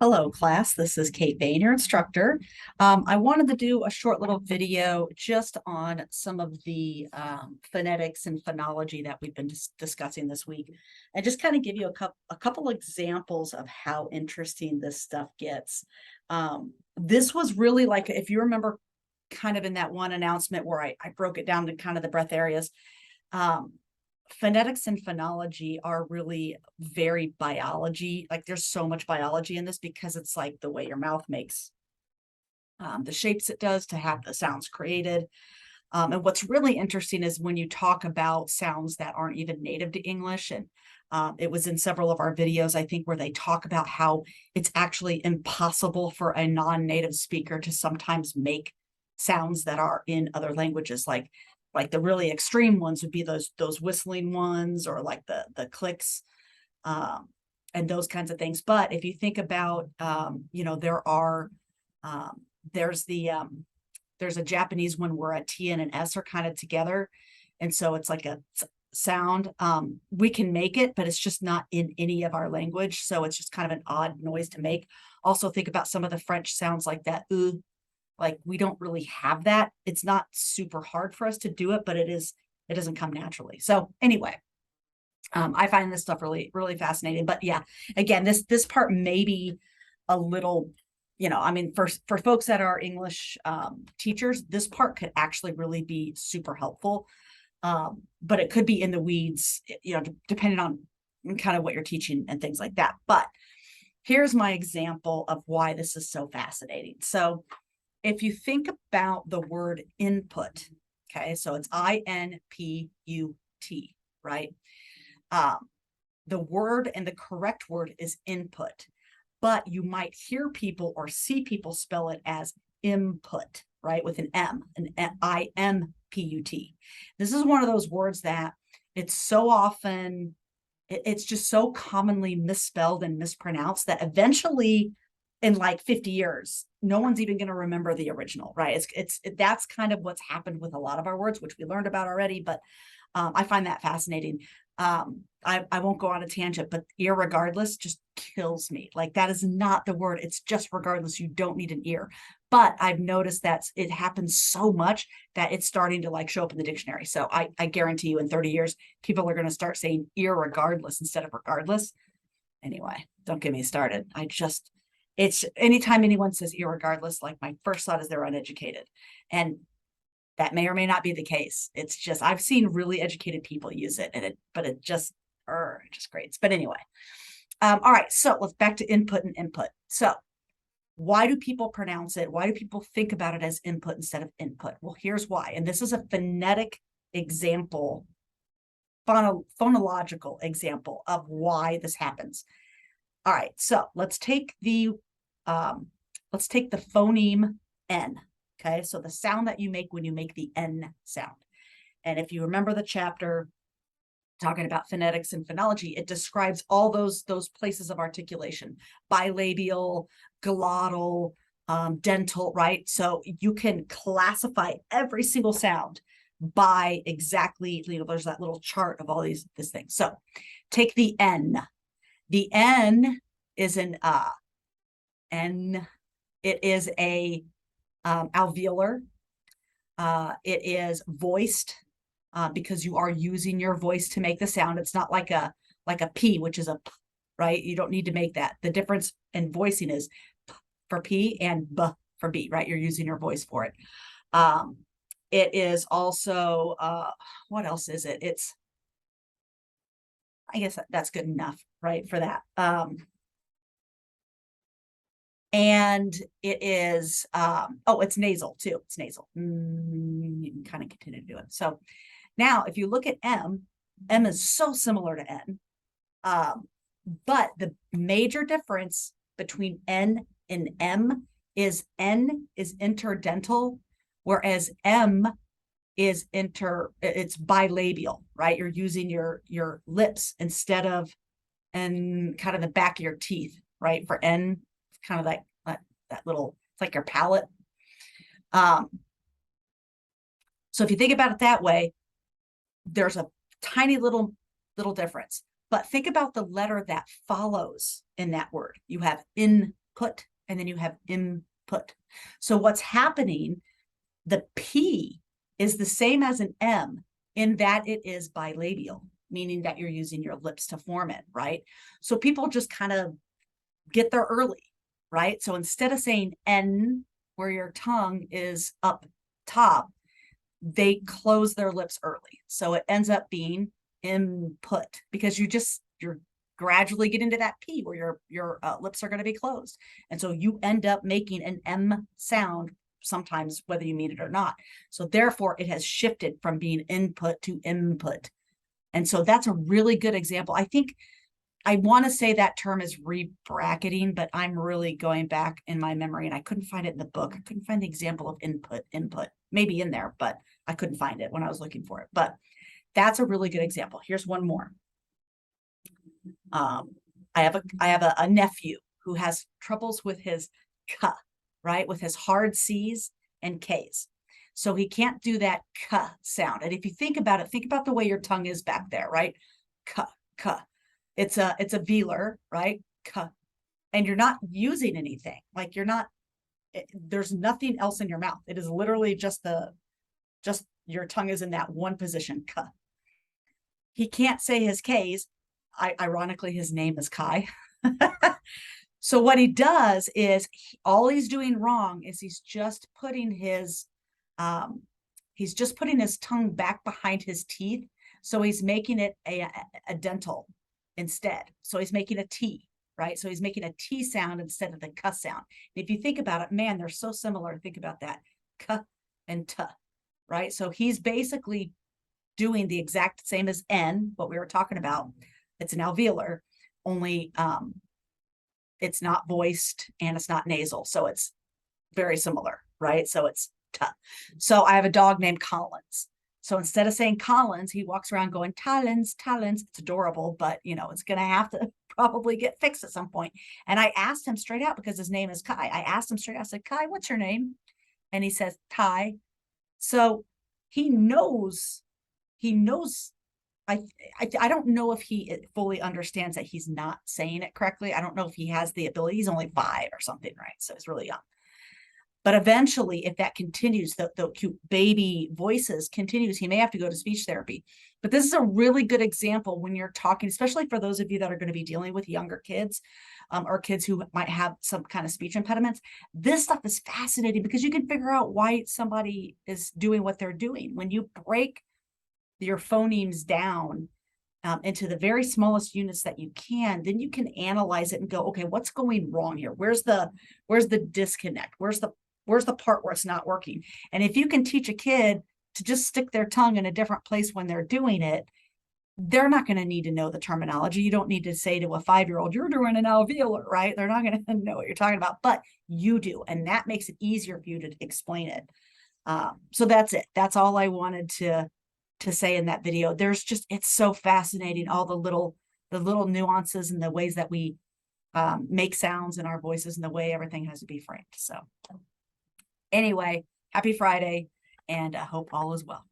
Hello, class. This is Kate Bain, your instructor. I wanted to do a short little video just on some of the phonetics and phonology that we've been discussing this week, and just kind of give you a couple examples of how interesting this stuff gets. This was really like, if you remember, kind of in that one announcement where I broke it down to kind of the breath areas. Um, Phonetics and phonology are really very biology. Like there's so much biology in this because it's like the way your mouth makes the shapes it does to have the sounds created. And what's really interesting is when you talk about sounds that aren't even native to English. And it was in several of our videos, I think, where they talk about how it's actually impossible for a non-native speaker to sometimes make sounds that are in other languages, like the really extreme ones would be those whistling ones, or like the clicks, and those kinds of things. But if you think about, there are there's there's a Japanese one where a T and an S are kind of together, and so it's like a sound. We can make it, but it's just not in any of our language, so it's just kind of an odd noise to make. Also, think about some of the French sounds like that. Like we don't really have that. It's not super hard for us to do it, but it doesn't come naturally. So anyway, I find this stuff really, really fascinating. But yeah, again, this part may be a little, I mean, for folks that are English teachers, this part could actually really be super helpful. But it could be in the weeds, depending on kind of what you're teaching and things like that. But here's my example of why this is so fascinating. So if you think about the word input, okay, so it's INPUT, right? The word and the correct word is input, but you might hear people or see people spell it as imput, right? With an M, an IMPUT. This is one of those words that it's so often, it's just so commonly misspelled and mispronounced that eventually in like 50 years, no one's even going to remember the original, right? That's kind of what's happened with a lot of our words, which we learned about already, but I find that fascinating. I won't go on a tangent, but irregardless just kills me. Like that is not the word. It's just regardless. You don't need an ear. But I've noticed that it happens so much that it's starting to like show up in the dictionary. So I guarantee you in 30 years, people are going to start saying irregardless instead of regardless. Anyway, don't get me started. It's anytime anyone says irregardless, like my first thought is they're uneducated. And that may or may not be the case. It's just, I've seen really educated people use it, and it just grates. But anyway, all right, so let's back to input and input. So why do people pronounce it? Why do people think about it as input instead of input? Well, here's why. And this is a phonetic example, phonological example of why this happens. All right, so let's take the phoneme N. Okay, so the sound that you make when you make the N sound. And if you remember the chapter talking about phonetics and phonology, it describes all those places of articulation: bilabial, glottal, dental, right? So you can classify every single sound by exactly, there's that little chart of all these things. So take the N. The N is an N. It is a alveolar. It is voiced because you are using your voice to make the sound. It's not like a P, which is a P, right? You don't need to make that. The difference in voicing is P for P and B for B, right? You're using your voice for it. It is also, what else is it? I guess that's good enough, right, for that. And it is, it's nasal too. It's nasal. You can kind of continue to do it. So now if you look at M is so similar to N. But the major difference between N and M is N is interdental, whereas M is it's bilabial, right? You're using your lips instead of, and kind of the back of your teeth, right? For N, kind of like that little, it's like your palate. So if you think about it that way, there's a tiny little difference. But think about the letter that follows in that word. You have input. put, and then you have input. So what's happening, the P is the same as an M in that it is bilabial, meaning that you're using your lips to form it, right? So people just kind of get there early, right? So instead of saying N, where your tongue is up top, they close their lips early. So it ends up being input because you're gradually getting to that P where your lips are going to be closed. And so you end up making an M sound sometimes, whether you mean it or not. So therefore it has shifted from being input to input. And so that's a really good example. I think I want to say that term is rebracketing, but I'm really going back in my memory and I couldn't find it in the book. I couldn't find the example of input, maybe in there, but I couldn't find it when I was looking for it. But that's a really good example. Here's one more. I have a nephew who has troubles with his k, right? With his hard C's and K's. So he can't do that k sound. And if you think about it, think about the way your tongue is back there, right? K, k. It's a velar, right? K. And you're not using anything. Like there's nothing else in your mouth. It is literally just your tongue is in that one position, k. He can't say his K's. Ironically, his name is Kai. So what he does is all he's doing wrong is he's just putting his tongue back behind his teeth. So he's making it a dental instead. So he's making a T, right? So he's making a T sound instead of the K sound. If you think about it, man, they're so similar. Think about that. K and T, right? So he's basically doing the exact same as N, what we were talking about. It's an alveolar, only it's not voiced and it's not nasal. So it's very similar, right? So it's T. So I have a dog named Collins. So instead of saying Collins, he walks around going, Talons, Talons. It's adorable, but it's going to have to probably get fixed at some point. And I asked him straight out because his name is Kai. I asked him straight out, I said, Kai, what's your name? And he says, Tai. So he knows, I don't know if he fully understands that he's not saying it correctly. I don't know if he has the ability. He's only 5 or something, right? So he's really young. But eventually, if that continues, the cute baby voices continues, he may have to go to speech therapy. But this is a really good example when you're talking, especially for those of you that are going to be dealing with younger kids or kids who might have some kind of speech impediments. This stuff is fascinating because you can figure out why somebody is doing what they're doing. When you break your phonemes down into the very smallest units that you can, then you can analyze it and go, okay, what's going wrong here? Where's the disconnect? Where's the part where it's not working? And if you can teach a kid to just stick their tongue in a different place when they're doing it, they're not going to need to know the terminology. You don't need to say to a 5-year-old, you're doing an alveolar, right? They're not going to know what you're talking about, but you do. And that makes it easier for you to explain it. So that's it. That's all I wanted to say in that video. It's so fascinating, all the little nuances and the ways that we make sounds in our voices and the way everything has to be framed. So anyway, happy Friday, and I hope all is well.